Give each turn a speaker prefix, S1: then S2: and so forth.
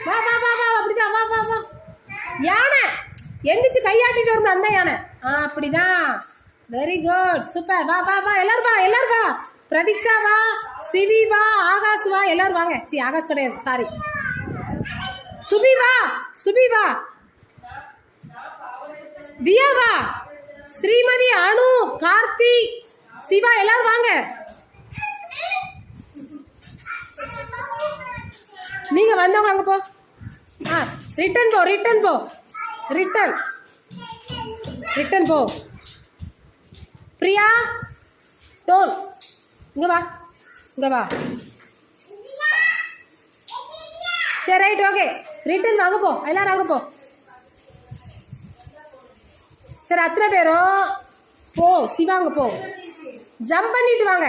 S1: வா வா வா வா அப்படிதான் வா வா வா. யானை எந்திரிச்சு கையாட்டிட்டு வரணும் அந்த யானை. அப்படிதான். Very good super. வா வா வா எல்லாரும் வா எல்லாரும் வா. பிரதீக்ஷா வா, சிவி வா, ஆகாஷ் வா, எல்லாரும் வாங்க. சி ஆகாஷ் கிடையாது, சாரி. சுபி வா, சுபி வா, தியா வா, ஸ்ரீமதி, அனு, கார்த்தி, சிவா எல்லாரும் வாங்க. நீங்க வந்தவங்க அங்க போ. ரிட்டன் போ, ரிட்டன் போ, ரிட்டன் ரிட்டன் போ. பிரியா டோன் இங்க வா, இங்க வா. சரி ரைட் ஓகே. ரிட்டன் வாங்க போ, எல்லாரும் வாங்க போ. சரி அத்தனை பேரும் போ. சிவாங்க போ, ஜம்ப் பண்ணிட்டு வாங்க.